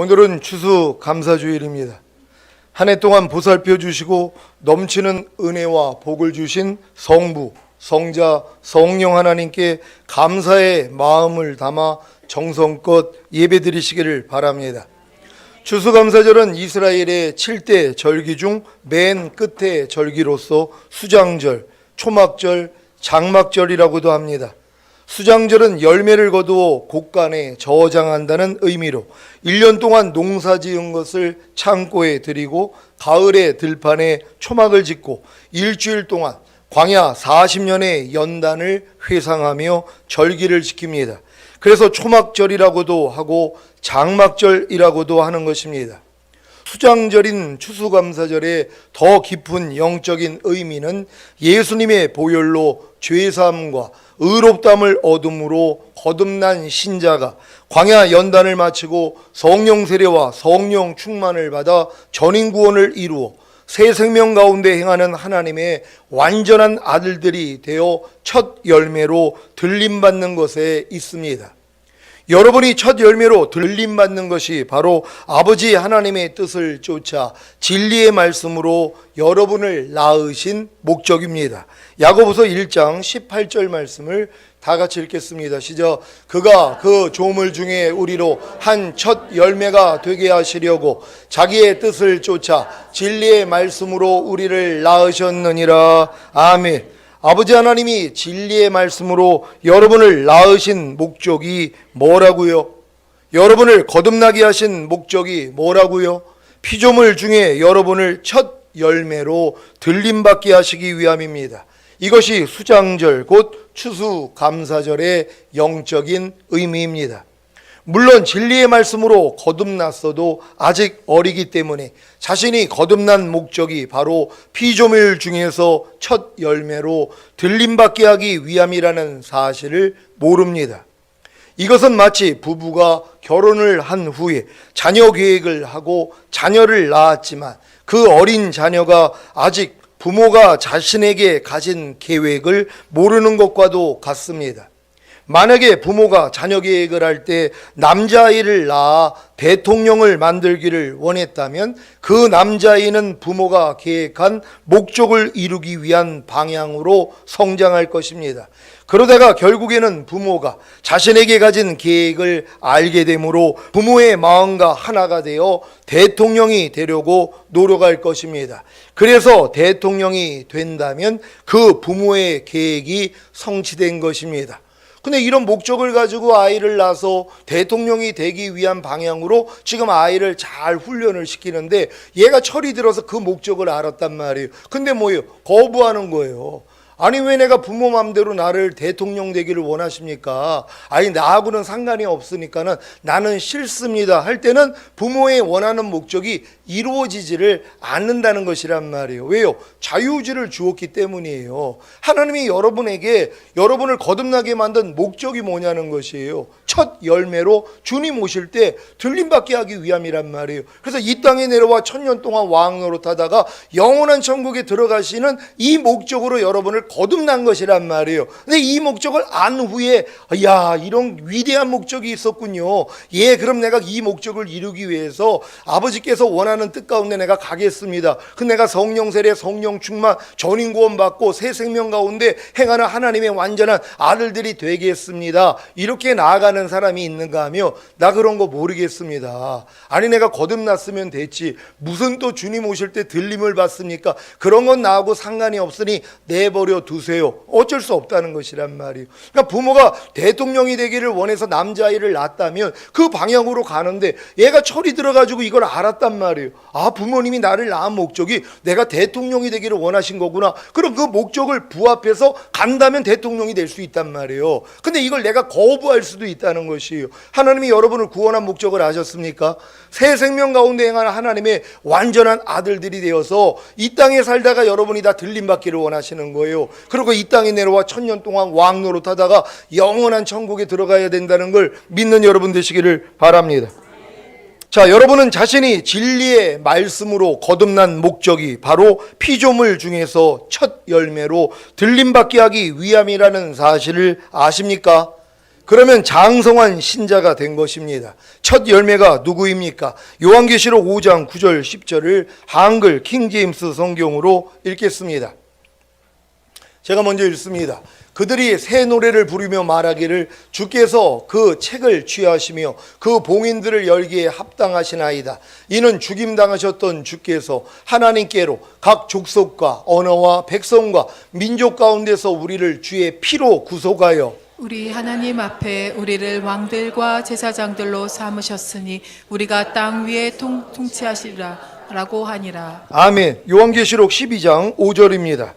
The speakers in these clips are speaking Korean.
오늘은 추수감사주일입니다. 한 해 동안 보살펴 주시고 넘치는 은혜와 복을 주신 성부, 성자, 성령 하나님께 감사의 마음을 담아 정성껏 예배드리시기를 바랍니다. 추수감사절은 이스라엘의 7대 절기 중 맨 끝의 절기로서 수장절, 초막절, 장막절이라고도 합니다. 수장절은 열매를 거두어 곳간에 저장한다는 의미로 1년 동안 농사 지은 것을 창고에 들이고 가을에 들판에 초막을 짓고 일주일 동안 광야 40년의 연단을 회상하며 절기를 지킵니다. 그래서 초막절이라고도 하고 장막절이라고도 하는 것입니다. 수장절인 추수감사절의 더 깊은 영적인 의미는 예수님의 보혈로 죄사함과 의롭다함을 얻음으로 거듭난 신자가 광야 연단을 마치고 성령 세례와 성령 충만을 받아 전인구원을 이루어 새 생명 가운데 행하는 하나님의 완전한 아들들이 되어 첫 열매로 들림받는 것에 있습니다. 여러분이 첫 열매로 들림받는 것이 바로 아버지 하나님의 뜻을 쫓아 진리의 말씀으로 여러분을 낳으신 목적입니다. 야고보서 1장 18절 말씀을 다 같이 읽겠습니다. 시작. 그가 그 조물 중에 우리로 한 첫 열매가 되게 하시려고 자기의 뜻을 쫓아 진리의 말씀으로 우리를 낳으셨느니라. 아멘. 아버지 하나님이 진리의 말씀으로 여러분을 낳으신 목적이 뭐라고요? 여러분을 거듭나게 하신 목적이 뭐라고요? 피조물 중에 여러분을 첫 열매로 들림받게 하시기 위함입니다. 이것이 수장절 곧 추수감사절의 영적인 의미입니다. 물론 진리의 말씀으로 거듭났어도 아직 어리기 때문에 자신이 거듭난 목적이 바로 피조물 중에서 첫 열매로 들림받게 하기 위함이라는 사실을 모릅니다. 이것은 마치 부부가 결혼을 한 후에 자녀 계획을 하고 자녀를 낳았지만 그 어린 자녀가 아직 부모가 자신에게 가진 계획을 모르는 것과도 같습니다. 만약에 부모가 자녀 계획을 할 때 남자아이를 낳아 대통령을 만들기를 원했다면 그 남자아이는 부모가 계획한 목적을 이루기 위한 방향으로 성장할 것입니다. 그러다가 결국에는 부모가 자신에게 가진 계획을 알게 되므로 부모의 마음과 하나가 되어 대통령이 되려고 노력할 것입니다. 그래서 대통령이 된다면 그 부모의 계획이 성취된 것입니다. 근데 이런 목적을 가지고 아이를 낳아서 대통령이 되기 위한 방향으로 지금 아이를 잘 훈련을 시키는데 얘가 철이 들어서 그 목적을 알았단 말이에요. 근데 뭐예요? 거부하는 거예요. 아니 왜 내가 부모 맘대로 나를 대통령 되기를 원하십니까? 아니 나하고는 상관이 없으니까는 나는 싫습니다 할 때는 부모의 원하는 목적이 이루어지지를 않는다는 것이란 말이에요. 왜요? 자유의지를 주었기 때문이에요. 하나님이 여러분에게 여러분을 거듭나게 만든 목적이 뭐냐는 것이에요. 첫 열매로 주님 오실 때 들림받게 하기 위함이란 말이에요. 그래서 이 땅에 내려와 1000년 동안 왕 노릇하다가 영원한 천국에 들어가시는 이 목적으로 여러분을 거듭난 것이란 말이에요. 근데 이 목적을 안 후에 야 이런 위대한 목적이 있었군요. 예, 그럼 내가 이 목적을 이루기 위해서 아버지께서 원하는 뜻 가운데 내가 가겠습니다. 그 내가 성령 세례, 성령 충만, 전인 구원 받고 새 생명 가운데 행하는 하나님의 완전한 아들들이 되겠습니다. 이렇게 나아가는 사람이 있는가 하며 나 그런 거 모르겠습니다. 아니 내가 거듭났으면 됐지 무슨 또 주님 오실 때 들림을 받습니까? 그런 건 나하고 상관이 없으니 내버려 두세요. 어쩔 수 없다는 것이란 말이에요. 그러니까 부모가 대통령이 되기를 원해서 남자아이를 낳았다면 그 방향으로 가는데 얘가 철이 들어가지고 이걸 알았단 말이에요. 아, 부모님이 나를 낳은 목적이 내가 대통령이 되기를 원하신 거구나. 그럼 그 목적을 부합해서 간다면 대통령이 될 수 있단 말이에요. 근데 이걸 내가 거부할 수도 있다는 것이에요. 하나님이 여러분을 구원한 목적을 아셨습니까? 새 생명 가운데 행하는 하나님의 완전한 아들들이 되어서 이 땅에 살다가 여러분이 다 들림받기를 원하시는 거예요. 그리고 이 땅에 내려와 1000년 동안 왕 노릇하다가 영원한 천국에 들어가야 된다는 걸 믿는 여러분 되시기를 바랍니다. 자, 여러분은 자신이 진리의 말씀으로 거듭난 목적이 바로 피조물 중에서 첫 열매로 들림받게 하기 위함이라는 사실을 아십니까? 그러면 장성한 신자가 된 것입니다. 첫 열매가 누구입니까? 요한계시록 5장 9절 10절을 한글 킹제임스 성경으로 읽겠습니다. 제가 먼저 읽습니다. 그들이 새 노래를 부르며 말하기를 주께서 그 책을 취하시며 그 봉인들을 열기에 합당하시나이다. 이는 죽임당하셨던 주께서 하나님께로 각 족속과 언어와 백성과 민족 가운데서 우리를 주의 피로 구속하여 우리 하나님 앞에 우리를 왕들과 제사장들로 삼으셨으니 우리가 땅 위에 통치하시리라 라고 하니라. 아멘. 요한계시록 12장 5절입니다.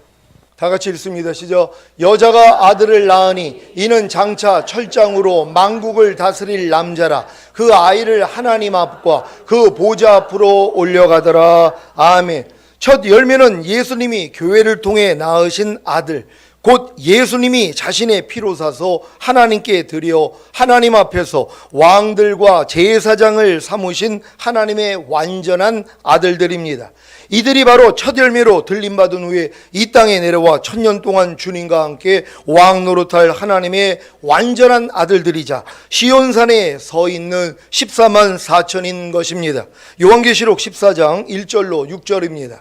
다 같이 읽습니다. 시작. 여자가 아들을 낳으니 이는 장차 철장으로 만국을 다스릴 남자라. 그 아이를 하나님 앞과 그 보좌 앞으로 올려가더라. 아멘. 첫 열매는 예수님이 교회를 통해 낳으신 아들, 곧 예수님이 자신의 피로 사서 하나님께 드려 하나님 앞에서 왕들과 제사장을 삼으신 하나님의 완전한 아들들입니다. 이들이 바로 첫 열매로 들림받은 후에 이 땅에 내려와 1000년 동안 주님과 함께 왕 노릇할 하나님의 완전한 아들들이자 시온산에 서 있는 14만 4천인 것입니다. 요한계시록 14장 1절로 6절입니다.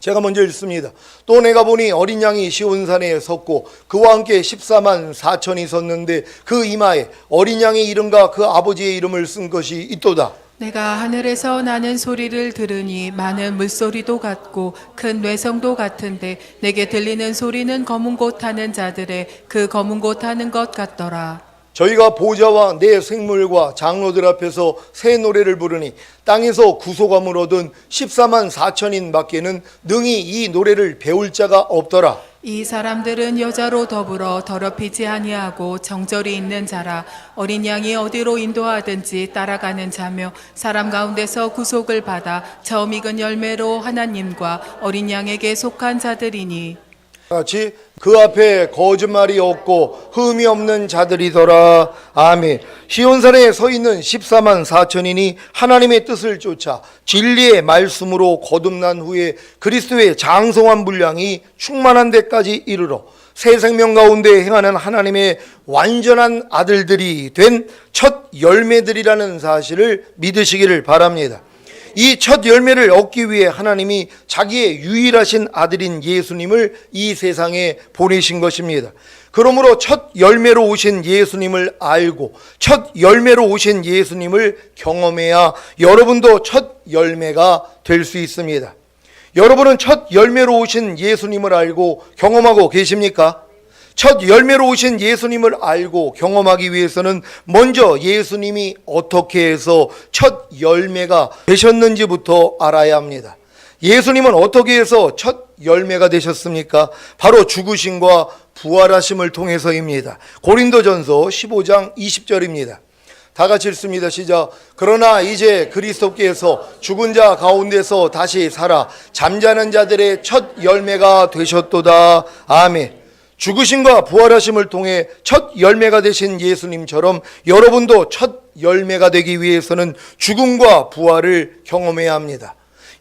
제가 먼저 읽습니다. 또 내가 보니 어린 양이 시온산에 섰고 그와 함께 14만 4천이 섰는데 그 이마에 어린 양의 이름과 그 아버지의 이름을 쓴 것이 있도다. 내가 하늘에서 나는 소리를 들으니 많은 물소리도 같고 큰 뇌성도 같은데 내게 들리는 소리는 검은 곳 타는 자들의 그 검은 곳 타는 것 같더라. 저희가 보좌와 내 생물과 장로들 앞에서 새 노래를 부르니 땅에서 구속함을 얻은 14만 4천인 밖에는 능히 이 노래를 배울 자가 없더라. 이 사람들은 여자로 더불어 더럽히지 아니하고 정절이 있는 자라. 어린 양이 어디로 인도하든지 따라가는 자며 사람 가운데서 구속을 받아 처음 익은 열매로 하나님과 어린 양에게 속한 자들이니 같이 그 앞에 거짓말이 없고 흠이 없는 자들이더라. 아멘. 시온산에 서 있는 14만 4천인이 하나님의 뜻을 쫓아 진리의 말씀으로 거듭난 후에 그리스도의 장성한 분량이 충만한 데까지 이르러 새 생명 가운데 행하는 하나님의 완전한 아들들이 된 첫 열매들이라는 사실을 믿으시기를 바랍니다. 이 첫 열매를 얻기 위해 하나님이 자기의 유일하신 아들인 예수님을 이 세상에 보내신 것입니다. 그러므로 첫 열매로 오신 예수님을 알고 첫 열매로 오신 예수님을 경험해야 여러분도 첫 열매가 될 수 있습니다. 여러분은 첫 열매로 오신 예수님을 알고 경험하고 계십니까? 첫 열매로 오신 예수님을 알고 경험하기 위해서는 먼저 예수님이 어떻게 해서 첫 열매가 되셨는지부터 알아야 합니다. 예수님은 어떻게 해서 첫 열매가 되셨습니까? 바로 죽으심과 부활하심을 통해서입니다. 고린도전서 15장 20절입니다. 다 같이 읽습니다. 시작. 그러나 이제 그리스도께서 죽은 자 가운데서 다시 살아 잠자는 자들의 첫 열매가 되셨도다. 아멘. 죽으심과 부활하심을 통해 첫 열매가 되신 예수님처럼 여러분도 첫 열매가 되기 위해서는 죽음과 부활을 경험해야 합니다.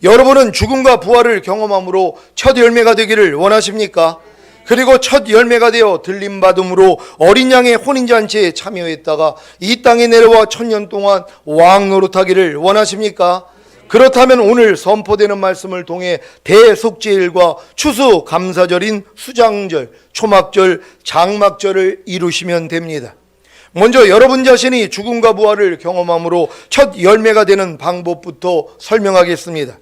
여러분은 죽음과 부활을 경험함으로 첫 열매가 되기를 원하십니까? 그리고 첫 열매가 되어 들림받음으로 어린 양의 혼인잔치에 참여했다가 이 땅에 내려와 1000년 동안 왕 노릇하기를 원하십니까? 그렇다면 오늘 선포되는 말씀을 통해 대속죄일과 추수감사절인 수장절, 초막절, 장막절을 이루시면 됩니다. 먼저 여러분 자신이 죽음과 부활을 경험함으로 첫 열매가 되는 방법부터 설명하겠습니다.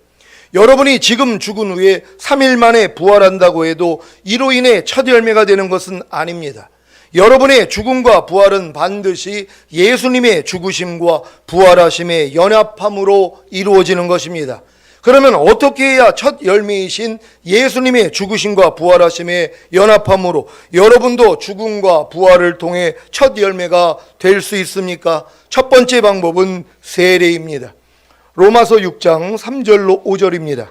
여러분이 지금 죽은 후에 3일 만에 부활한다고 해도 이로 인해 첫 열매가 되는 것은 아닙니다. 여러분의 죽음과 부활은 반드시 예수님의 죽으심과 부활하심의 연합함으로 이루어지는 것입니다. 그러면 어떻게 해야 첫 열매이신 예수님의 죽으심과 부활하심의 연합함으로 여러분도 죽음과 부활을 통해 첫 열매가 될 수 있습니까? 첫 번째 방법은 세례입니다. 로마서 6장 3절로 5절입니다.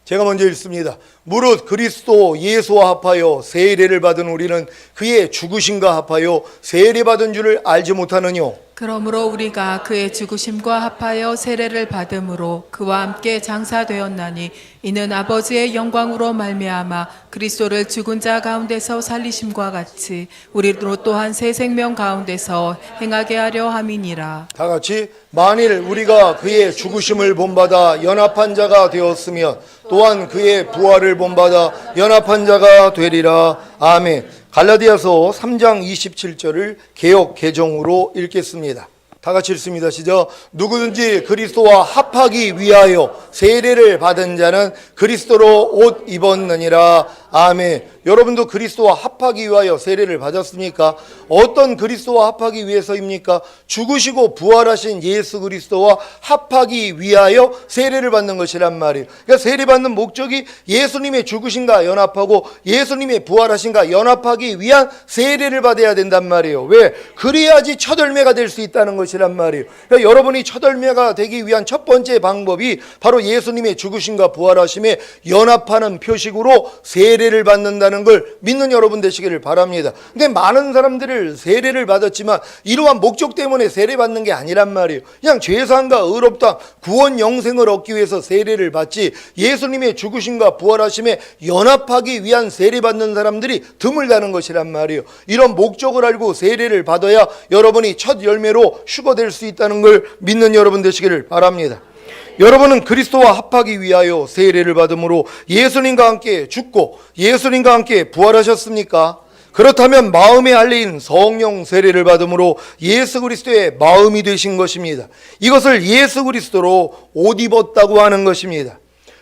제가 먼저 읽습니다. 무릇 그리스도 예수와 합하여 세례를 받은 우리는 그의 죽으심과 합하여 세례받은 줄을 알지 못하느뇨. 그러므로 우리가 그의 죽으심과 합하여 세례를 받음으로 그와 함께 장사되었나니 이는 아버지의 영광으로 말미암아 그리스도를 죽은 자 가운데서 살리심과 같이 우리로 또한 새 생명 가운데서 행하게 하려 함이니라. 다 같이 만일 우리가 그의 죽으심을 본받아 연합한 자가 되었으면 또한 그의 부활을 본받아 연합한 자가 되리라. 아멘. 갈라디아서 3장 27절을 개역 개정으로 읽겠습니다. 다 같이 읽습니다. 시작. 누구든지 그리스도와 합하기 위하여 세례를 받은 자는 그리스도로 옷 입었느니라. 아멘. 여러분도 그리스도와 합하기 위하여 세례를 받았습니까? 어떤 그리스도와 합하기 위해서입니까? 죽으시고 부활하신 예수 그리스도와 합하기 위하여 세례를 받는 것이란 말이에요. 그러니까 세례받는 목적이 예수님의 죽으신가 연합하고 예수님의 부활하신가 연합하기 위한 세례를 받아야 된단 말이에요. 왜? 그래야지 첫 열매가 될 수 있다는 것이란 말이에요. 그러니까 여러분이 첫 열매가 되기 위한 첫 번째 방법이 바로 예수님의 죽으심과 부활하심에 연합하는 표식으로 세례를 받는다는 걸 믿는 여러분 되시기를 바랍니다. 근데 많은 사람들을 세례를 받았지만 이러한 목적 때문에 세례받는 게 아니란 말이에요. 그냥 죄사함과 의롭다 구원 영생을 얻기 위해서 세례를 받지 예수님의 죽으심과 부활하심에 연합하기 위한 세례받는 사람들이 드물다는 것이란 말이에요. 이런 목적을 알고 세례를 받아야 여러분이 첫 열매로 휴거될 수 있다는 걸 믿는 여러분 되시기를 바랍니다. 여러분은 그리스도와 합하기 위하여 세례를 받음으로 예수님과 함께 죽고 예수님과 함께 부활하셨습니까? 그렇다면 마음의 할례인 성령 세례를 받음으로 예수 그리스도의 마음이 되신 것입니다. 이것을 예수 그리스도로 옷 입었다고 하는 것입니다.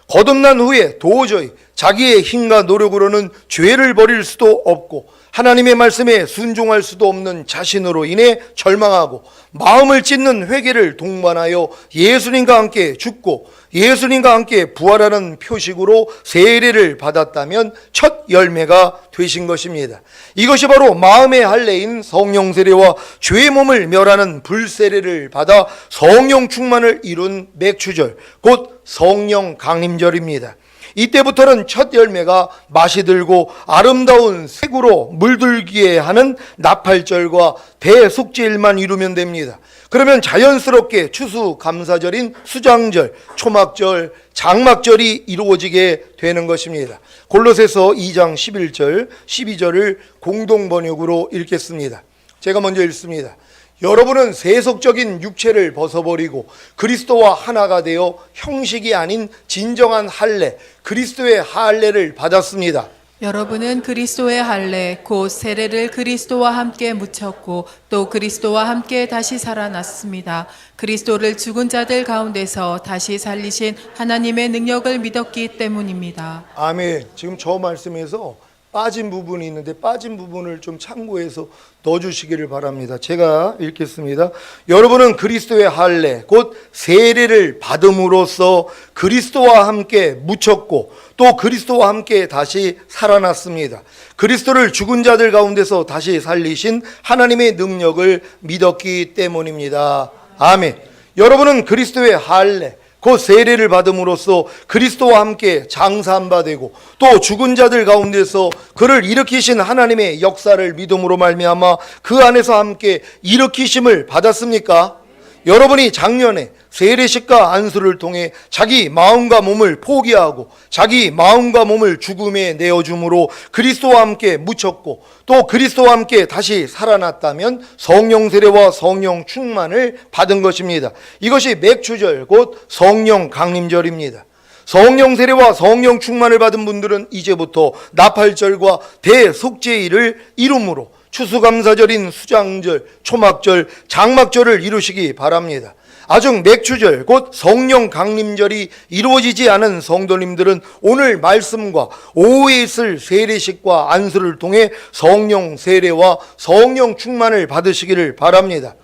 거듭난 후에 도저히 자기의 힘과 노력으로는 죄를 버릴 수도 없고 하나님의 말씀에 순종할 수도 없는 자신으로 인해 절망하고 마음을 찢는 회개를 동반하여 예수님과 함께 죽고 예수님과 함께 부활하는 표식으로 세례를 받았다면 첫 열매가 되신 것입니다. 이것이 바로 마음의 할례인 성령 세례와 죄의 몸을 멸하는 불세례를 받아 성령 충만을 이룬 맥추절, 곧 성령 강림절입니다. 이때부터는 첫 열매가 맛이 들고 아름다운 색으로 물들기에 하는 나팔절과 대속죄일만 이루면 됩니다. 그러면 자연스럽게 추수감사절인 수장절, 초막절, 장막절이 이루어지게 되는 것입니다. 골로새서 2장 11절, 12절을 공동 번역으로 읽겠습니다. 제가 먼저 읽습니다. 여러분은 세속적인 육체를 벗어버리고 그리스도와 하나가 되어 형식이 아닌 진정한 할례, 그리스도의 할례를 받았습니다. 여러분은 그리스도의 할례 곧 세례를 그리스도와 함께 묻혔고 또 그리스도와 함께 다시 살아났습니다. 그리스도를 죽은 자들 가운데서 다시 살리신 하나님의 능력을 믿었기 때문입니다. 아멘. 지금 저 말씀에서 빠진 부분이 있는데 빠진 부분을 좀 참고해서 넣어주시기를 바랍니다. 제가 읽겠습니다. 여러분은 그리스도의 할례 곧 세례를 받음으로써 그리스도와 함께 묻혔고 또 그리스도와 함께 다시 살아났습니다. 그리스도를 죽은 자들 가운데서 다시 살리신 하나님의 능력을 믿었기 때문입니다. 아멘. 여러분은 그리스도의 할례 그 세례를 받음으로써 그리스도와 함께 장사한 바 되고 또 죽은 자들 가운데서 그를 일으키신 하나님의 역사를 믿음으로 말미암아 그 안에서 함께 일으키심을 받았습니까? 여러분이 작년에 세례식과 안수를 통해 자기 마음과 몸을 포기하고 자기 마음과 몸을 죽음에 내어줌으로 그리스도와 함께 묻혔고 또 그리스도와 함께 다시 살아났다면 성령 세례와 성령 충만을 받은 것입니다. 이것이 맥추절 곧 성령 강림절입니다. 성령 세례와 성령 충만을 받은 분들은 이제부터 나팔절과 대속죄일을 이름으로 추수감사절인 수장절, 초막절, 장막절을 이루시기 바랍니다. 아직 맥추절 곧 성령 강림절이 이루어지지 않은 성도님들은 오늘 말씀과 오후에 있을 세례식과 안수를 통해 성령 세례와 성령 충만을 받으시기를 바랍니다.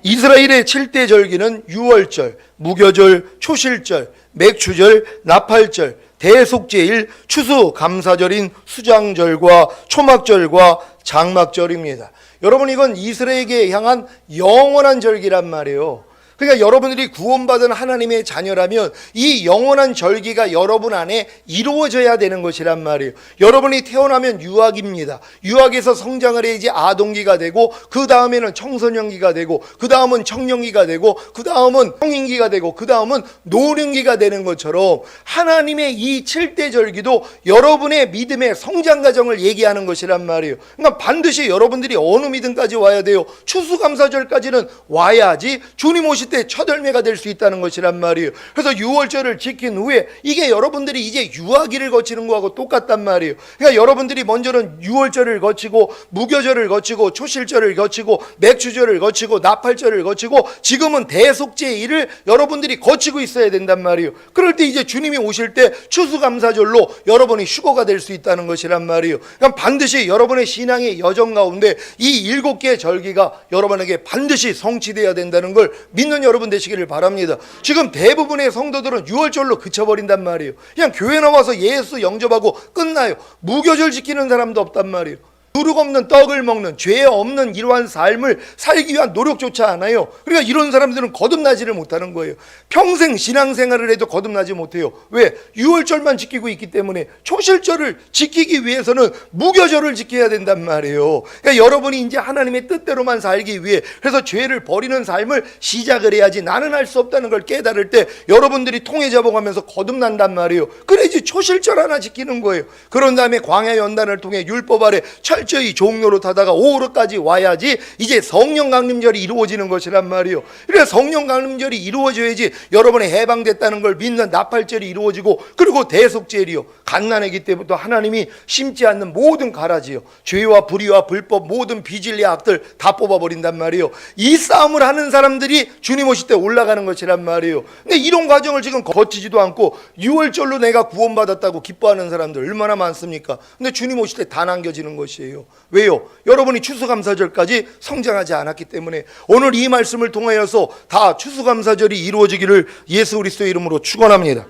이스라엘의 7대 절기는 유월절, 무교절, 초실절, 맥추절, 나팔절, 대속죄일, 추수감사절인 수장절과 초막절과 장막절입니다. 여러분 이건 이스라엘에게 향한 영원한 절기란 말이에요. 그러니까 여러분들이 구원받은 하나님의 자녀라면 이 영원한 절기가 여러분 안에 이루어져야 되는 것이란 말이에요. 여러분이 태어나면 유아기입니다. 유아기에서 성장을 해야지 아동기가 되고, 그 다음에는 청소년기가 되고, 그 다음은 청년기가 되고, 그 다음은 성인기가 되고, 그 다음은 노령기가 되는 것처럼 하나님의 이 7대 절기도 여러분의 믿음의 성장 과정을 얘기하는 것이란 말이에요. 그러니까 반드시 여러분들이 어느 믿음까지 와야 돼요? 추수감사절까지는 와야지 주님 오실 때 첫 열매가 될 수 있다는 것이란 말이에요. 그래서 유월절을 지킨 후에 이게 여러분들이 이제 유아기를 거치는 거하고 똑같단 말이에요. 그러니까 여러분들이 먼저는 유월절을 거치고, 무교절을 거치고, 초실절을 거치고, 맥주절을 거치고, 나팔절을 거치고, 지금은 대속죄일을 여러분들이 거치고 있어야 된단 말이에요. 그럴 때 이제 주님이 오실 때 추수감사절로 여러분이 휴거가 될 수 있다는 것이란 말이에요. 그러니까 반드시 여러분의 신앙의 여정 가운데 이 7개의 절기가 여러분에게 반드시 성취되어야 된다는 걸 믿는 여러분 되시기를 바랍니다. 지금 대부분의 성도들은 6월절로 그쳐버린단 말이에요. 그냥 교회 나와서 예수 영접하고 끝나요. 무교절 지키는 사람도 없단 말이에요. 누룩 없는 떡을 먹는, 죄 없는 이러한 삶을 살기 위한 노력조차 않아요. 그러니까 이런 사람들은 거듭나지를 못하는 거예요. 평생 신앙생활을 해도 거듭나지 못해요. 왜? 유월절만 지키고 있기 때문에. 초실절을 지키기 위해서는 무교절을 지켜야 된단 말이에요. 그러니까 여러분이 이제 하나님의 뜻대로만 살기 위해, 그래서 죄를 버리는 삶을 시작을 해야지, 나는 할 수 없다는 걸 깨달을 때 여러분들이 통해 잡아가면서 거듭난단 말이에요. 그래야지 초실절 하나 지키는 거예요. 그런 다음에 광야 연단을 통해 율법 아래 철저히 종로로 타다가 오르까지 와야지 이제 성령 강림절이 이루어지는 것이란 말이에요. 그래서 성령 강림절이 이루어져야지 여러분이 해방됐다는 걸 믿는 나팔절이 이루어지고, 그리고 대속절이요, 갓난아기 때부터 하나님이 심지 않는 모든 가라지요, 죄와 불의와 불법 모든 비진리 악들 다 뽑아버린단 말이에요. 이 싸움을 하는 사람들이 주님 오실 때 올라가는 것이란 말이에요. 근데 이런 과정을 지금 거치지도 않고 6월절로 내가 구원받았다고 기뻐하는 사람들 얼마나 많습니까? 근데 주님 오실 때 다 남겨지는 것이에요. 왜요? 여러분이 추수감사절까지 성장하지 않았기 때문에. 오늘 이 말씀을 통하여서 다 추수감사절이 이루어지기를 예수 그리스도의 이름으로 축원합니다.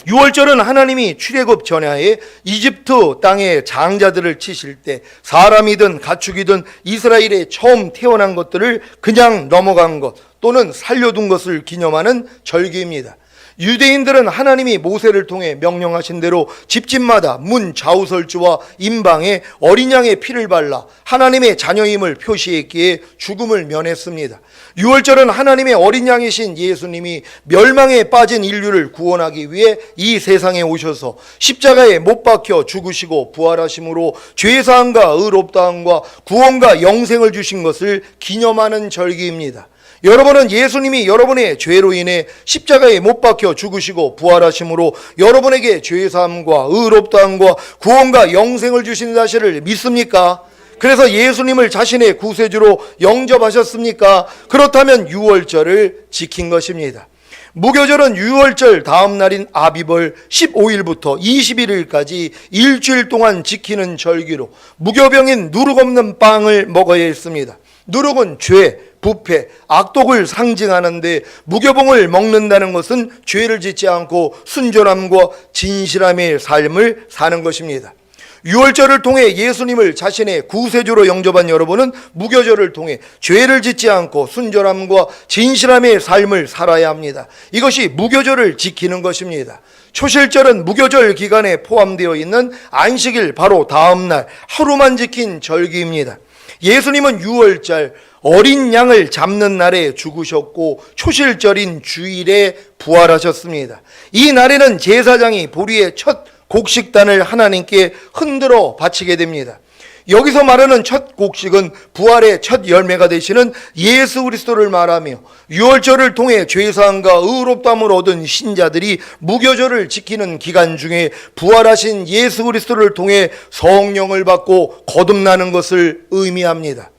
6월절은 하나님이 출애굽 전야에 이집트 땅의 장자들을 치실 때 사람이든 가축이든 이스라엘에 처음 태어난 것들을 그냥 넘어간 것 또는 살려둔 것을 기념하는 절기입니다. 유대인들은 하나님이 모세를 통해 명령하신 대로 집집마다 문 좌우설주와 임방에 어린 양의 피를 발라 하나님의 자녀임을 표시했기에 죽음을 면했습니다. 6월절은 하나님의 어린 양이신 예수님이 멸망에 빠진 인류를 구원하기 위해 이 세상에 오셔서 십자가에 못 박혀 죽으시고 부활하심으로 죄사함과 의롭다함과 구원과 영생을 주신 것을 기념하는 절기입니다. 여러분은 예수님이 여러분의 죄로 인해 십자가에 못 박혀 죽으시고 부활하심으로 여러분에게 죄사함과 의롭다함과 구원과 영생을 주신 사실을 믿습니까? 그래서 예수님을 자신의 구세주로 영접하셨습니까? 그렇다면 6월절을 지킨 것입니다. 무교절은 6월절 다음 날인 아비벌 15일부터 21일까지 일주일 동안 지키는 절기로 무교병인 누룩 없는 빵을 먹어야 했습니다. 누룩은 죄, 부패, 악독을 상징하는데 무교봉을 먹는다는 것은 죄를 짓지 않고 순전함과 진실함의 삶을 사는 것입니다. 6월절을 통해 예수님을 자신의 구세주로 영접한 여러분은 무교절을 통해 죄를 짓지 않고 순전함과 진실함의 삶을 살아야 합니다. 이것이 무교절을 지키는 것입니다. 초실절은 무교절 기간에 포함되어 있는 안식일 바로 다음 날 하루만 지킨 절기입니다. 예수님은 6월절 어린 양을 잡는 날에 죽으셨고 초실절인 주일에 부활하셨습니다. 이 날에는 제사장이 보리의 첫 곡식단을 하나님께 흔들어 바치게 됩니다. 여기서 말하는 첫 곡식은 부활의 첫 열매가 되시는 예수 그리스도를 말하며 6월절을 통해 죄사함과 의롭다함을 얻은 신자들이 무교절을 지키는 기간 중에 부활하신 예수 그리스도를 통해 성령을 받고 거듭나는 것을 의미합니다.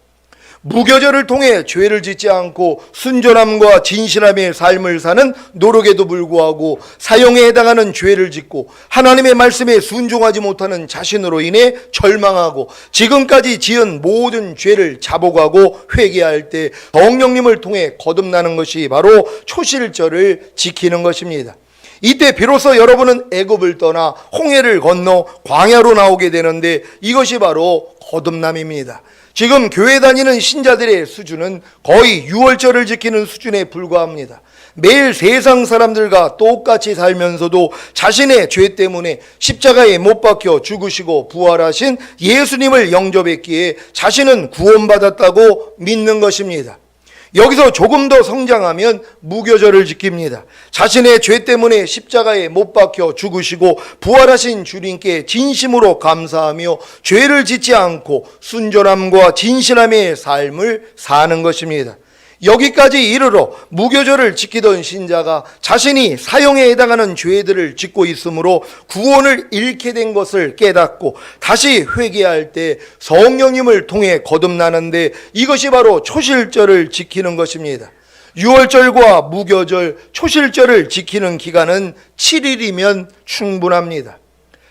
무교절을 통해 죄를 짓지 않고 순전함과 진실함의 삶을 사는 노력에도 불구하고 사형에 해당하는 죄를 짓고 하나님의 말씀에 순종하지 못하는 자신으로 인해 절망하고 지금까지 지은 모든 죄를 자복하고 회개할 때 성령님을 통해 거듭나는 것이 바로 초실절을 지키는 것입니다. 이때 비로소 여러분은 애굽을 떠나 홍해를 건너 광야로 나오게 되는데 이것이 바로 거듭남입니다. 지금 교회 다니는 신자들의 수준은 거의 유월절을 지키는 수준에 불과합니다. 매일 세상 사람들과 똑같이 살면서도 자신의 죄 때문에 십자가에 못 박혀 죽으시고 부활하신 예수님을 영접했기에 자신은 구원받았다고 믿는 것입니다. 여기서 조금 더 성장하면 무교절을 지킵니다. 자신의 죄 때문에 십자가에 못 박혀 죽으시고 부활하신 주님께 진심으로 감사하며 죄를 짓지 않고 순전함과 진실함의 삶을 사는 것입니다. 여기까지 이르러 무교절을 지키던 신자가 자신이 사형에 해당하는 죄들을 짓고 있으므로 구원을 잃게 된 것을 깨닫고 다시 회개할 때 성령님을 통해 거듭나는데 이것이 바로 초실절을 지키는 것입니다. 유월절과 무교절, 초실절을 지키는 기간은 7일이면 충분합니다.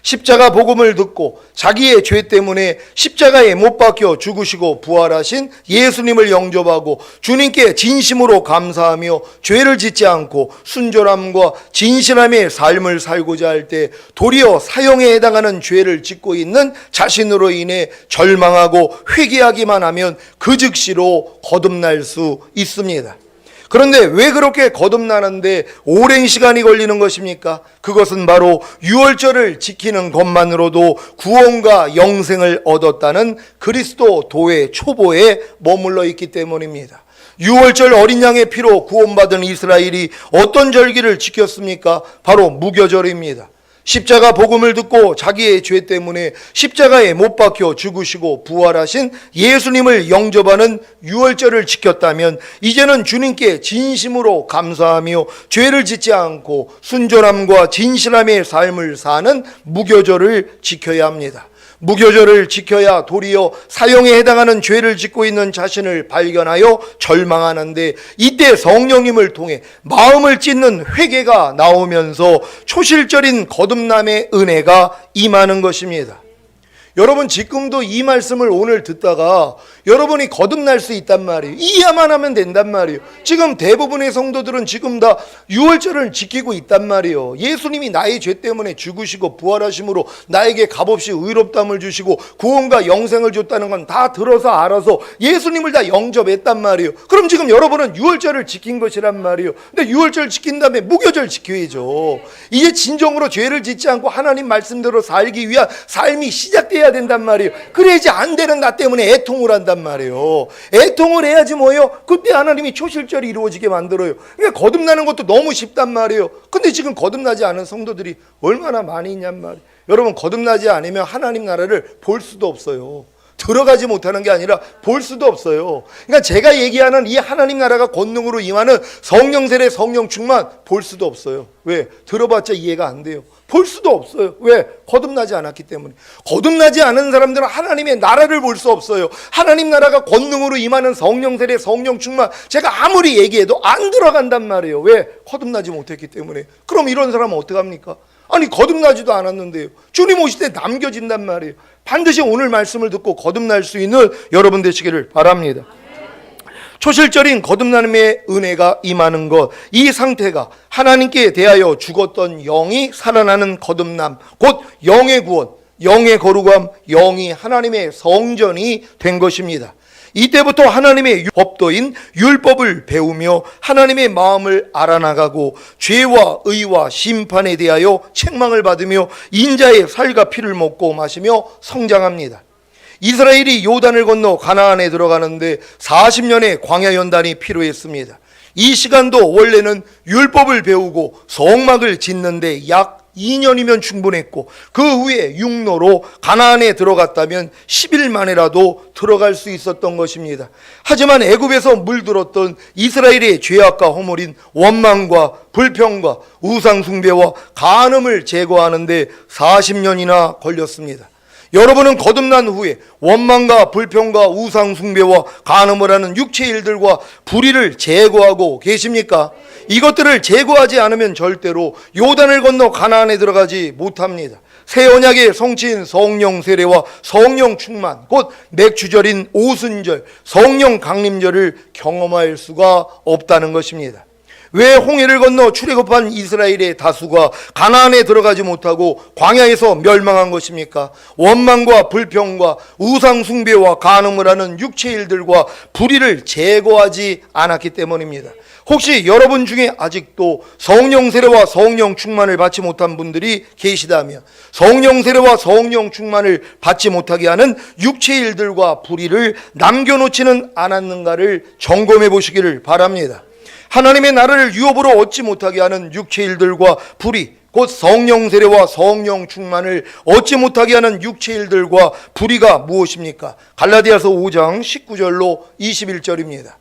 십자가 복음을 듣고 자기의 죄 때문에 십자가에 못 박혀 죽으시고 부활하신 예수님을 영접하고 주님께 진심으로 감사하며 죄를 짓지 않고 순전함과 진실함의 삶을 살고자 할 때 도리어 사형에 해당하는 죄를 짓고 있는 자신으로 인해 절망하고 회개하기만 하면 그 즉시로 거듭날 수 있습니다. 그런데 왜 그렇게 거듭나는데 오랜 시간이 걸리는 것입니까? 그것은 바로 유월절을 지키는 것만으로도 구원과 영생을 얻었다는 그리스도 도의 초보에 머물러 있기 때문입니다. 유월절 어린 양의 피로 구원받은 이스라엘이 어떤 절기를 지켰습니까? 바로 무교절입니다. 십자가 복음을 듣고 자기의 죄 때문에 십자가에 못 박혀 죽으시고 부활하신 예수님을 영접하는 유월절을 지켰다면 이제는 주님께 진심으로 감사하며 죄를 짓지 않고 순전함과 진실함의 삶을 사는 무교절을 지켜야 합니다. 무교절을 지켜야 도리어 사형에 해당하는 죄를 짓고 있는 자신을 발견하여 절망하는데 이때 성령님을 통해 마음을 찢는 회개가 나오면서 초실절인 거듭남의 은혜가 임하는 것입니다. 여러분 지금도 이 말씀을 오늘 듣다가 여러분이 거듭날 수 있단 말이에요. 이해만 하면 된단 말이에요. 지금 대부분의 성도들은 지금 다 유월절을 지키고 있단 말이에요. 예수님이 나의 죄 때문에 죽으시고 부활하심으로 나에게 값없이 의롭다함을 주시고 구원과 영생을 줬다는 건 다 들어서 알아서 예수님을 다 영접했단 말이에요. 그럼 지금 여러분은 유월절을 지킨 것이란 말이에요. 근데 유월절 지킨 다음에 무교절 지켜야죠. 이제 진정으로 죄를 짓지 않고 하나님 말씀대로 살기 위한 삶이 시작돼야 된단 말이에요. 그래야지 안 되는 나 때문에 애통을 한단 말이에요. 애통을 해야지 뭐예요? 그때 하나님이 초실절이 이루어지게 만들어요. 그러니까 거듭나는 것도 너무 쉽단 말이에요. 근데 지금 거듭나지 않은 성도들이 얼마나 많이 있냔 말이에요. 여러분 거듭나지 않으면 하나님 나라를 볼 수도 없어요. 들어가지 못하는 게 아니라 볼 수도 없어요. 그러니까 제가 얘기하는 이 하나님 나라가 권능으로 임하는 성령 세례 성령 충만 볼 수도 없어요. 왜? 들어봤자 이해가 안 돼요. 볼 수도 없어요. 왜? 거듭나지 않았기 때문에. 거듭나지 않은 사람들은 하나님의 나라를 볼 수 없어요. 하나님 나라가 권능으로 임하는 성령 세례 성령 충만 제가 아무리 얘기해도 안 들어간단 말이에요. 왜? 거듭나지 못했기 때문에. 그럼 이런 사람은 어떡합니까? 아니 거듭나지도 않았는데요. 주님 오실 때 남겨진단 말이에요. 반드시 오늘 말씀을 듣고 거듭날 수 있는 여러분 되시기를 바랍니다. 초실절인 거듭남의 은혜가 임하는 것, 이 상태가 하나님께 대하여 죽었던 영이 살아나는 거듭남, 곧 영의 구원, 영의 거룩함, 영이 하나님의 성전이 된 것입니다. 이때부터 하나님의 법도인 율법을 배우며 하나님의 마음을 알아나가고 죄와 의와 심판에 대하여 책망을 받으며 인자의 살과 피를 먹고 마시며 성장합니다. 이스라엘이 요단을 건너 가나안에 들어가는데 40년의 광야 연단이 필요했습니다. 이 시간도 원래는 율법을 배우고 성막을 짓는데 약 2년이면 충분했고 그 후에 육로로 가나안에 들어갔다면 10일 만에라도 들어갈 수 있었던 것입니다. 하지만 애굽에서 물들었던 이스라엘의 죄악과 허물인 원망과 불평과 우상 숭배와 간음을 제거하는데 40년이나 걸렸습니다. 여러분은 거듭난 후에 원망과 불평과 우상 숭배와 간음을 하는 육체의 일들과 불의를 제거하고 계십니까? 이것들을 제거하지 않으면 절대로 요단을 건너 가나안에 들어가지 못합니다. 새 언약의 성취인 성령 세례와 성령 충만, 곧 맥주절인 오순절, 성령 강림절을 경험할 수가 없다는 것입니다. 왜 홍해를 건너 출애굽한 이스라엘의 다수가 가나안에 들어가지 못하고 광야에서 멸망한 것입니까? 원망과 불평과 우상 숭배와 간음을 하는 육체의 일들과 불의를 제거하지 않았기 때문입니다. 혹시 여러분 중에 아직도 성령 세례와 성령 충만을 받지 못한 분들이 계시다면 성령 세례와 성령 충만을 받지 못하게 하는 육체의 일들과 불의를 남겨놓지는 않았는가를 점검해 보시기를 바랍니다. 하나님의 나라를 유업으로 얻지 못하게 하는 육체의 일들과 불의, 곧 성령 세례와 성령 충만을 얻지 못하게 하는 육체의 일들과 불의가 무엇입니까? 갈라디아서 5장 19절로 21절입니다.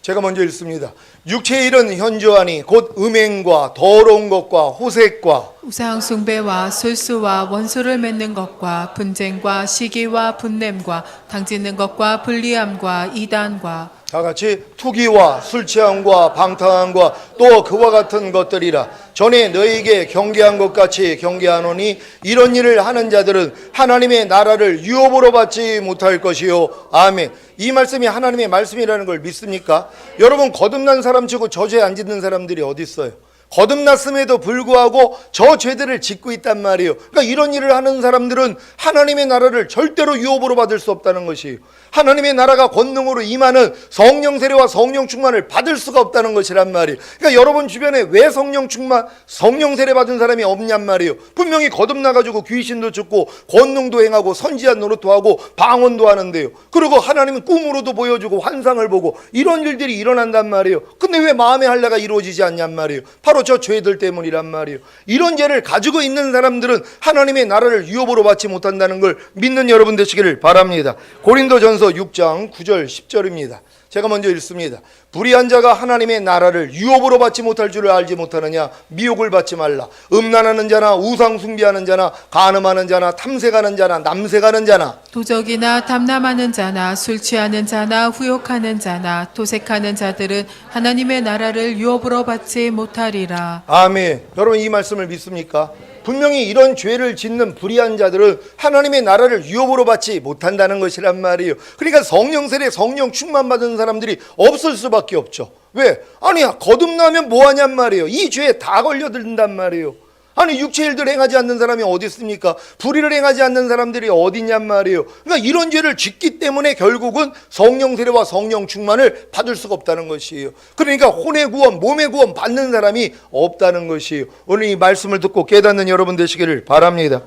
제가 먼저 읽습니다. 육체의 일은 현저하니 곧 음행과 더러운 것과 호색과 우상 숭배와 술수와 원수를 맺는 것과 분쟁과 시기와 분냄과 당짓는 것과 불리함과 이단과 다 같이 투기와 술 취함과 방탕함과 또 그와 같은 것들이라. 전에 너희에게 경계한 것 같이 경계하노니 이런 일을 하는 자들은 하나님의 나라를 유업으로 받지 못할 것이요. 아멘. 이 말씀이 하나님의 말씀이라는 걸 믿습니까? 여러분, 거듭난 사람 치고 저 죄 안 짓는 사람들이 어디 있어요? 거듭났음에도 불구하고 저 죄들을 짓고 있단 말이에요. 그러니까 이런 일을 하는 사람들은 하나님의 나라를 절대로 유업으로 받을 수 없다는 것이에요. 하나님의 나라가 권능으로 임하는 성령 세례와 성령 충만을 받을 수가 없다는 것이란 말이에요. 그러니까 여러분 주변에 왜 성령 충만, 성령 세례 받은 사람이 없냔 말이에요. 분명히 거듭나가지고 귀신도 쫓고 권능도 행하고 선지자 노릇도 하고 방언도 하는데요. 그리고 하나님은 꿈으로도 보여주고 환상을 보고 이런 일들이 일어난단 말이에요. 근데 왜 마음의 할례가 이루어지지 않냔 말이에요. 바로 저 죄들 때문이란 말이에요. 이런 죄를 가지고 있는 사람들은 하나님의 나라를 유업으로 받지 못한다는 걸 믿는 여러분 되시기를 바랍니다. 고린도전서 6장 9절 10절입니다. 제가 먼저 읽습니다. 불의한 자가 하나님의 나라를 유업으로 받지 못할 줄을 알지 못하느냐? 미혹을 받지 말라. 음란하는 자나 우상 숭배하는 자나 간음하는 자나 탐색하는 자나 남색하는 자나 도적이나 탐남하는 자나 술 취하는 자나 후욕하는 자나 토색하는 자들은 하나님의 나라를 유업으로 받지 못하리라. 아멘. 여러분, 이 말씀을 믿습니까? 분명히 이런 죄를 짓는 불의한 자들은 하나님의 나라를 유업으로 받지 못한다는 것이란 말이에요. 그러니까 성령 세례, 성령 충만 받은 사람들이 없을 수밖에 없죠. 왜? 아니야, 거듭나면 뭐하냔 말이에요. 이 죄에 다 걸려든단 말이에요. 아니, 육체 일들 행하지 않는 사람이 어디 있습니까? 불의를 행하지 않는 사람들이 어디 있냔 말이에요. 그러니까 이런 죄를 짓기 때문에 결국은 성령 세례와 성령 충만을 받을 수가 없다는 것이에요. 그러니까 혼의 구원, 몸의 구원 받는 사람이 없다는 것이에요. 오늘 이 말씀을 듣고 깨닫는 여러분 되시기를 바랍니다.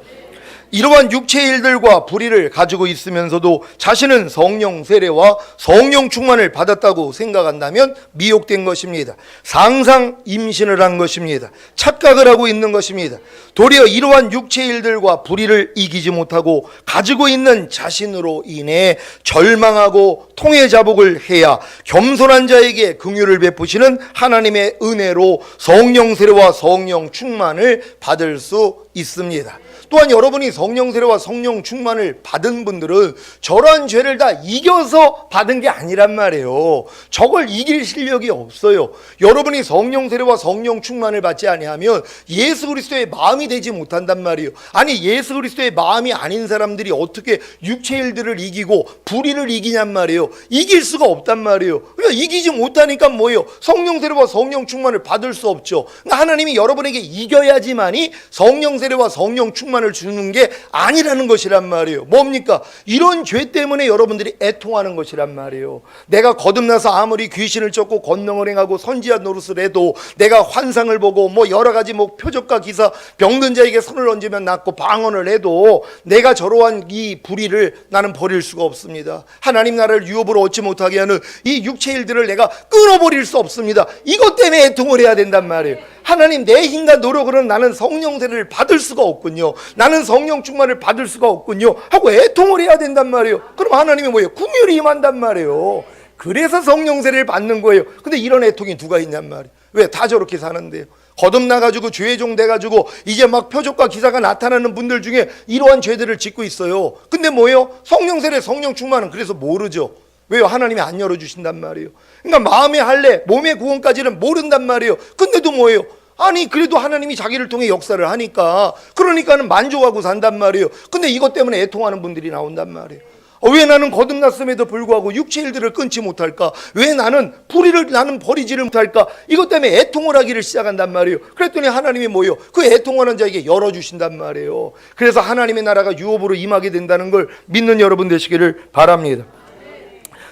이러한 육체의 일들과 불의를 가지고 있으면서도 자신은 성령 세례와 성령 충만을 받았다고 생각한다면 미혹된 것입니다. 상상 임신을 한 것입니다. 착각을 하고 있는 것입니다. 도리어 이러한 육체의 일들과 불의를 이기지 못하고 가지고 있는 자신으로 인해 절망하고 통해자복을 해야 겸손한 자에게 긍휼을 베푸시는 하나님의 은혜로 성령 세례와 성령 충만을 받을 수 있습니다. 또한 여러분이 성령 세례와 성령 충만을 받은 분들은 저러한 죄를 다 이겨서 받은 게 아니란 말이에요. 저걸 이길 실력이 없어요. 여러분이 성령 세례와 성령 충만을 받지 아니하면 예수 그리스도의 마음이 되지 못한단 말이에요. 아니, 예수 그리스도의 마음이 아닌 사람들이 어떻게 육체 일들을 이기고 불의를 이기냔 말이에요. 이길 수가 없단 말이에요. 그러니까 이기지 못하니까 뭐예요? 성령 세례와 성령 충만을 받을 수 없죠. 그러니까 하나님이 여러분에게 이겨야지만이 성령 세례와 성령 충만을 주는 게 아니라는 것이란 말이에요. 뭡니까? 이런 죄 때문에 여러분들이 애통하는 것이란 말이에요. 내가 거듭나서 아무리 귀신을 쫓고 권능을 행하고 선지자 노릇을 해도 내가 환상을 보고 뭐 여러 가지 뭐 표적과 기사, 병든 자에게 손을 얹으면 낫고 방언을 해도 내가 저러한 이 불의를 나는 버릴 수가 없습니다. 하나님 나라를 유업으로 얻지 못하게 하는 이 육체 일들을 내가 끊어버릴 수 없습니다. 이것 때문에 애통을 해야 된단 말이에요. 하나님, 내 힘과 노력으로는 나는 성령 세례를 받을 수가 없군요. 나는 성령 충만을 받을 수가 없군요. 하고 애통을 해야 된단 말이에요. 그럼 하나님이 뭐예요? 긍휼이 임한단 말이에요. 그래서 성령 세례를 받는 거예요. 근데 이런 애통이 누가 있냔 말이에요. 왜? 다 저렇게 사는데요. 거듭나가지고 죄의 종 돼가지고 이제 막 표적과 기사가 나타나는 분들 중에 이러한 죄들을 짓고 있어요. 근데 뭐예요? 성령 세례, 성령 충만은 그래서 모르죠. 왜요? 하나님이 안 열어주신단 말이에요. 그러니까 마음의 할례, 몸의 구원까지는 모른단 말이에요. 근데도 뭐예요? 아니, 그래도 하나님이 자기를 통해 역사를 하니까, 그러니까는 만족하고 산단 말이에요. 근데 이것 때문에 애통하는 분들이 나온단 말이에요. 왜 나는 거듭났음에도 불구하고 육체 일들을 끊지 못할까? 왜 나는 불의를 나는 버리지를 못할까? 이것 때문에 애통을 하기를 시작한단 말이에요. 그랬더니 하나님이 뭐예요? 그 애통하는 자에게 열어주신단 말이에요. 그래서 하나님의 나라가 유업으로 임하게 된다는 걸 믿는 여러분 되시기를 바랍니다.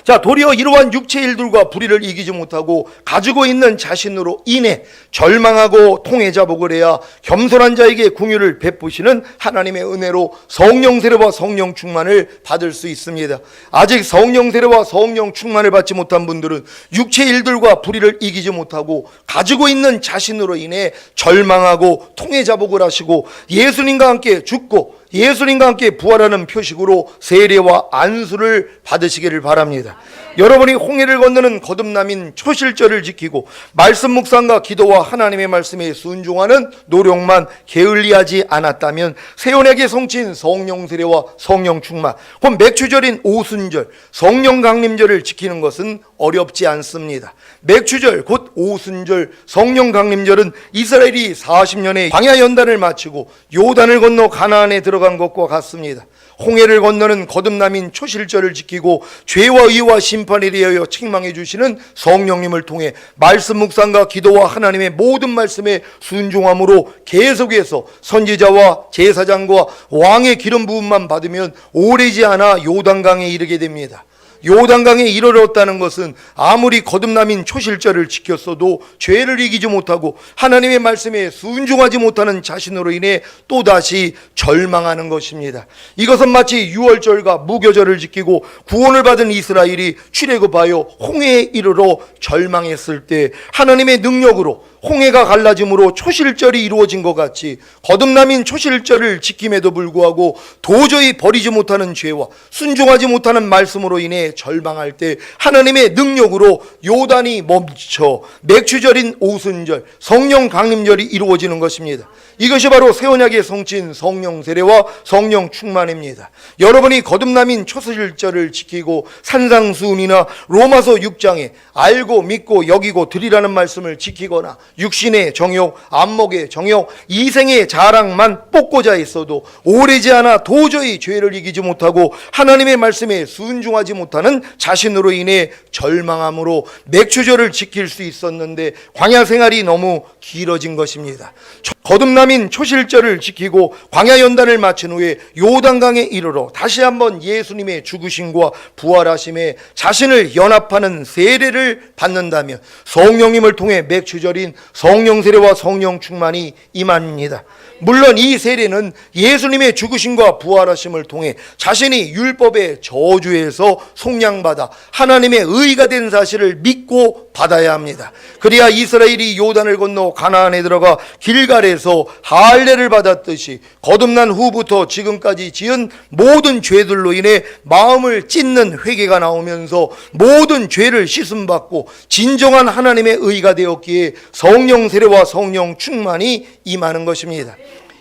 자, 도리어 이러한 육체 일들과 불의를 이기지 못하고 가지고 있는 자신으로 인해 절망하고 통해자복을 해야 겸손한 자에게 긍휼을 베푸시는 하나님의 은혜로 성령 세례와 성령 충만을 받을 수 있습니다. 아직 성령 세례와 성령 충만을 받지 못한 분들은 육체 일들과 불의를 이기지 못하고 가지고 있는 자신으로 인해 절망하고 통해자복을 하시고 예수님과 함께 죽고 예수님과 함께 부활하는 표식으로 세례와 안수를 받으시기를 바랍니다. 여러분이 홍해를 건너는 거듭남인 초실절을 지키고 말씀 묵상과 기도와 하나님의 말씀에 순종하는 노력만 게을리하지 않았다면 세원에게 성취인 성령 세례와 성령 충만, 곧 맥추절인 오순절, 성령 강림절을 지키는 것은 어렵지 않습니다. 맥추절 곧 오순절, 성령 강림절은 이스라엘이 40년의 광야 연단을 마치고 요단을 건너 가나안에 들어간 것과 같습니다. 홍해를 건너는 거듭남인 초실절을 지키고 죄와 의와 심판에 대하여 책망해 주시는 성령님을 통해 말씀 묵상과 기도와 하나님의 모든 말씀에 순종함으로 계속해서 선지자와 제사장과 왕의 기름 부음만 받으면 오래지 않아 요단강에 이르게 됩니다. 요단강에 이르렀다는 것은 아무리 거듭남인 초실절을 지켰어도 죄를 이기지 못하고 하나님의 말씀에 순종하지 못하는 자신으로 인해 또다시 절망하는 것입니다. 이것은 마치 유월절과 무교절을 지키고 구원을 받은 이스라엘이 출애굽하여 홍해에 이르러 절망했을 때 하나님의 능력으로 홍해가 갈라짐으로 초실절이 이루어진 것 같이 거듭남인 초실절을 지킴에도 불구하고 도저히 버리지 못하는 죄와 순종하지 못하는 말씀으로 인해 절망할 때 하나님의 능력으로 요단이 멈춰 맥추절인 오순절, 성령 강림절이 이루어지는 것입니다. 이것이 바로 새 언약의 성취인 성령 세례와 성령 충만입니다. 여러분이 거듭남인 초실절을 지키고 산상수훈이나 로마서 6장에 알고 믿고 여기고 드리라는 말씀을 지키거나 육신의 정욕, 안목의 정욕, 이생의 자랑만 뽑고자 했어도 오래지 않아 도저히 죄를 이기지 못하고 하나님의 말씀에 순종하지 못하는 자신으로 인해 절망함으로 맥추절을 지킬 수 있었는데 광야 생활이 너무 길어진 것입니다. 거듭남인 초실절을 지키고 광야 연단을 마친 후에 요단강에 이르러 다시 한번 예수님의 죽으심과 부활하심에 자신을 연합하는 세례를 받는다면 성령님을 통해 맥추절인 성령 세례와 성령 충만이 임합니다. 물론 이 세례는 예수님의 죽으심과 부활하심을 통해 자신이 율법의 저주에서 속량받아 하나님의 의가 된 사실을 믿고 받아야 합니다. 그래야 이스라엘이 요단을 건너 가나안에 들어가 길갈에서 할례를 받았듯이 거듭난 후부터 지금까지 지은 모든 죄들로 인해 마음을 찢는 회개가 나오면서 모든 죄를 씻음받고 진정한 하나님의 의가 되었기에 성령 세례와 성령 충만이 임하는 것입니다.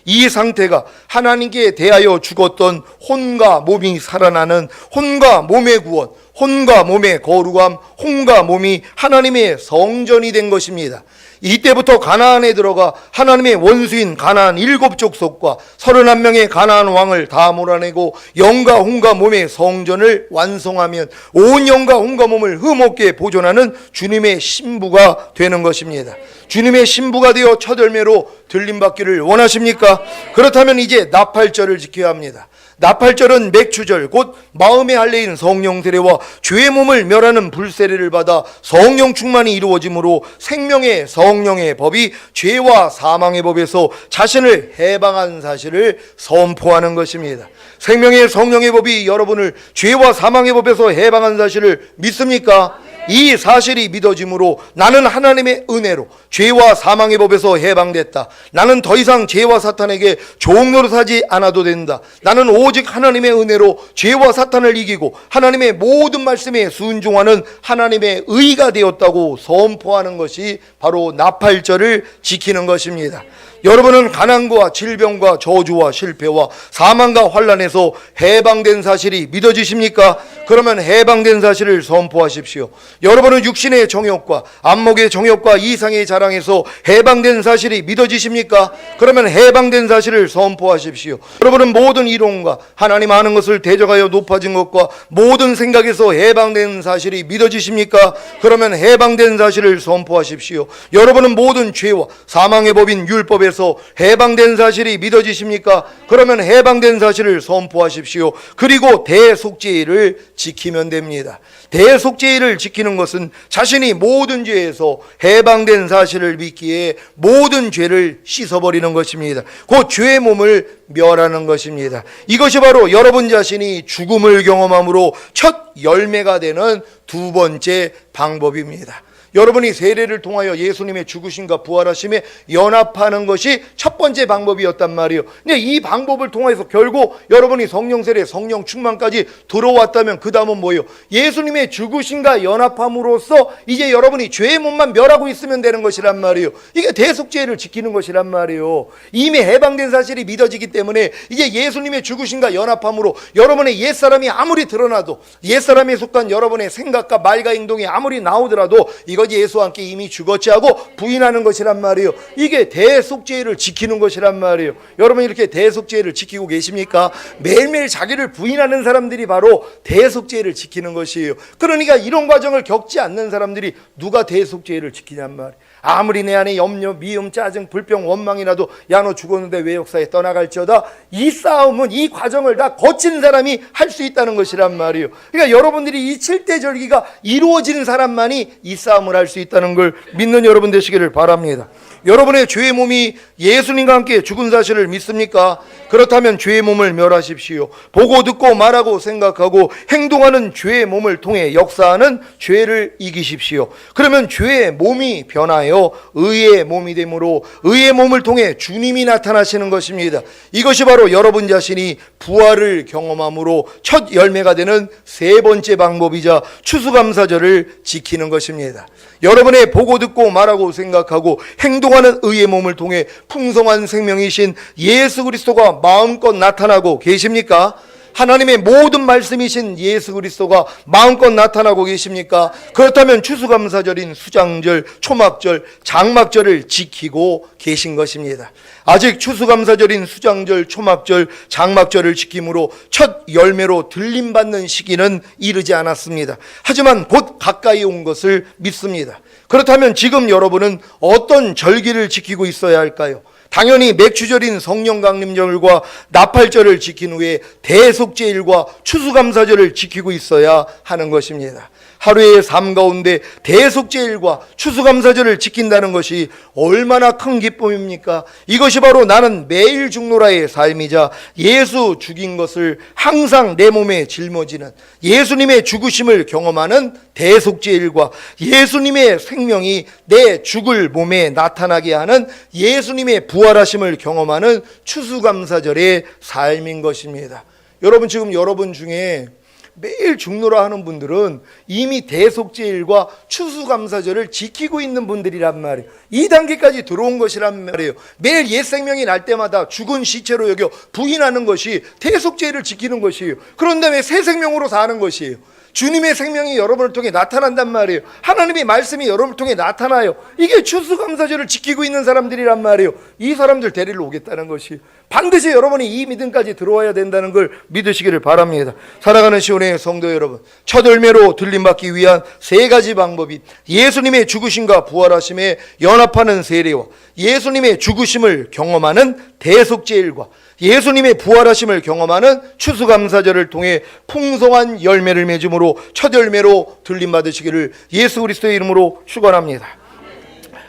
이 상태가 하나님께 대하여 죽었던 혼과 몸이 살아나는 혼과 몸의 구원, 혼과 몸의 거룩함, 혼과 몸이 하나님의 성전이 된 것입니다. 이때부터 가나안에 들어가 하나님의 원수인 가나안 7족속과 31명의 가나안 왕을 다 몰아내고 영과 혼과 몸의 성전을 완성하면 온 영과 혼과 몸을 흠없게 보존하는 주님의 신부가 되는 것입니다. 주님의 신부가 되어 첫 열매로 들림받기를 원하십니까? 그렇다면 이제 나팔절을 지켜야 합니다. 나팔절은 맥추절 곧 마음의 할례인 성령 세례와 죄의 몸을 멸하는 불세례를 받아 성령 충만이 이루어지므로 생명의 성령의 법이 죄와 사망의 법에서 자신을 해방한 사실을 선포하는 것입니다. 생명의 성령의 법이 여러분을 죄와 사망의 법에서 해방한 사실을 믿습니까? 이 사실이 믿어짐으로 나는 하나님의 은혜로 죄와 사망의 법에서 해방됐다. 나는 더 이상 죄와 사탄에게 종노릇하지 않아도 된다. 나는 오직 하나님의 은혜로 죄와 사탄을 이기고 하나님의 모든 말씀에 순종하는 하나님의 의가 되었다고 선포하는 것이 바로 나팔절을 지키는 것입니다. 여러분은 가난과 질병과 저주와 실패와 사망과 환난에서 해방된 사실이 믿어지십니까? 그러면 해방된 사실을 선포하십시오. 여러분은 육신의 정욕과 안목의 정욕과 이상의 자랑에서 해방된 사실이 믿어지십니까? 그러면 해방된 사실을 선포하십시오. 여러분은 모든 이론과 하나님 아는 것을 대적하여 높아진 것과 모든 생각에서 해방된 사실이 믿어지십니까? 그러면 해방된 사실을 선포하십시오. 여러분은 모든 죄와 사망의 법인 율법에서 해방된 사실이 믿어지십니까? 그러면 해방된 사실을 선포하십시오. 그리고 대속죄를 지키면 됩니다. 대속죄를 지키는 것은 자신이 모든 죄에서 해방된 사실을 믿기에 모든 죄를 씻어버리는 것입니다. 그 죄의 몸을 멸하는 것입니다. 이것이 바로 여러분 자신이 죽음을 경험함으로 첫 열매가 되는 두 번째 방법입니다. 여러분이 세례를 통하여 예수님의 죽으심과 부활하심에 연합하는 것이 첫 번째 방법이었단 말이에요. 근데 이 방법을 통해서 결국 여러분이 성령 세례, 성령 충만까지 들어왔다면 그 다음은 뭐예요? 예수님의 죽으심과 연합함으로써 이제 여러분이 죄의 몸만 멸하고 있으면 되는 것이란 말이에요. 이게 대속죄를 지키는 것이란 말이에요. 이미 해방된 사실이 믿어지기 때문에 이제 예수님의 죽으심과 연합함으로 여러분의 옛사람이 아무리 드러나도, 옛사람에 속한 여러분의 생각과 말과 행동이 아무리 나오더라도 이거 예수와 함께 이미 죽었지 하고 부인하는 것이란 말이에요. 이게 대속죄를 지키는 것이란 말이에요. 여러분 이렇게 대속죄를 지키고 계십니까? 매일매일 자기를 부인하는 사람들이 바로 대속죄를 지키는 것이에요. 그러니까 이런 과정을 겪지 않는 사람들이 누가 대속죄를 지키냔 말이에요. 아무리 내 안에 염려, 미움, 짜증, 불평, 원망이 나도 야 너 죽었는데 왜 역사에 떠나갈지어다, 이 싸움은 이 과정을 다 거친 사람이 할 수 있다는 것이란 말이에요. 그러니까 여러분들이 이 7대 절기가 이루어지는 사람만이 이 싸움을 할 수 있다는 걸 믿는 여러분 되시기를 바랍니다. 여러분의 죄의 몸이 예수님과 함께 죽은 사실을 믿습니까? 그렇다면 죄의 몸을 멸하십시오. 보고 듣고 말하고 생각하고 행동하는 죄의 몸을 통해 역사하는 죄를 이기십시오. 그러면 죄의 몸이 변하여 의의 몸이 되므로 의의 몸을 통해 주님이 나타나시는 것입니다. 이것이 바로 여러분 자신이 부활을 경험함으로 첫 열매가 되는 세 번째 방법이자 추수감사절을 지키는 것입니다. 여러분의 보고 듣고 말하고 생각하고 행동하는 의의 몸을 통해 풍성한 생명이신 예수 그리스도가 마음껏 나타나고 계십니까? 하나님의 모든 말씀이신 예수 그리스도가 마음껏 나타나고 계십니까? 그렇다면 추수감사절인 수장절, 초막절, 장막절을 지키고 계신 것입니다. 아직 추수감사절인 수장절, 초막절, 장막절을 지킴으로 첫 열매로 들림받는 시기는 이르지 않았습니다. 하지만 곧 가까이 온 것을 믿습니다. 그렇다면 지금 여러분은 어떤 절기를 지키고 있어야 할까요? 당연히 맥주절인 성령강림절과 나팔절을 지킨 후에 대속죄일과 추수감사절을 지키고 있어야 하는 것입니다. 하루의 삶 가운데 대속죄일과 추수감사절을 지킨다는 것이 얼마나 큰 기쁨입니까? 이것이 바로 나는 매일 죽노라의 삶이자 예수 죽인 것을 항상 내 몸에 짊어지는 예수님의 죽으심을 경험하는 대속죄일과 예수님의 생명이 내 죽을 몸에 나타나게 하는 예수님의 부활하심을 경험하는 추수감사절의 삶인 것입니다. 여러분 지금 여러분 중에 매일 죽노라 하는 분들은 이미 대속죄일과 추수감사절을 지키고 있는 분들이란 말이에요. 이 단계까지 들어온 것이란 말이에요. 매일 옛 생명이 날 때마다 죽은 시체로 여겨 부인하는 것이 대속죄를 지키는 것이에요. 그런데 왜 새 생명으로 사는 것이에요? 주님의 생명이 여러분을 통해 나타난단 말이에요. 하나님의 말씀이 여러분을 통해 나타나요. 이게 추수감사절을 지키고 있는 사람들이란 말이에요. 이 사람들 데리러 오겠다는 것이 반드시 여러분이 이 믿음까지 들어와야 된다는 걸 믿으시기를 바랍니다. 살아가는 시온의 성도 여러분, 첫 열매로 들림받기 위한 세 가지 방법이 예수님의 죽으심과 부활하심에 연합하는 세례와 예수님의 죽으심을 경험하는 대속죄일과 예수님의 부활하심을 경험하는 추수감사절을 통해 풍성한 열매를 맺음으로 첫 열매로 들림받으시기를 예수 그리스도의 이름으로 축원합니다.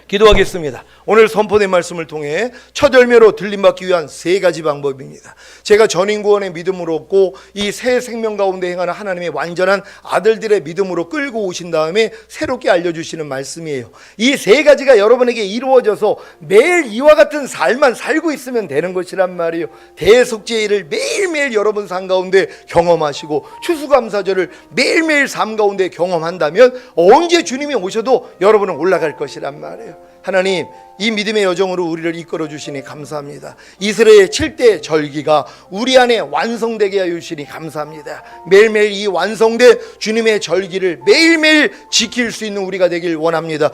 기도하겠습니다. 오늘 선포된 말씀을 통해 첫 열매로 들림받기 위한 세 가지 방법입니다. 제가 전인구원의 믿음으로 얻고 이 새 생명 가운데 행하는 하나님의 완전한 아들들의 믿음으로 끌고 오신 다음에 새롭게 알려주시는 말씀이에요. 이 세 가지가 여러분에게 이루어져서 매일 이와 같은 삶만 살고 있으면 되는 것이란 말이에요. 대속죄일을 매일매일 여러분 삶 가운데 경험하시고 추수감사절을 매일매일 삶 가운데 경험한다면 언제 주님이 오셔도 여러분은 올라갈 것이란 말이에요. 기도해요. 하나님, 이 믿음의 여정으로 우리를 이끌어 주시니 감사합니다. 이스라엘 7대 절기가 우리 안에 완성되게 하여 주시니 감사합니다. 매일매일 이 완성된 주님의 절기를 매일매일 지킬 수 있는 우리가 되길 원합니다.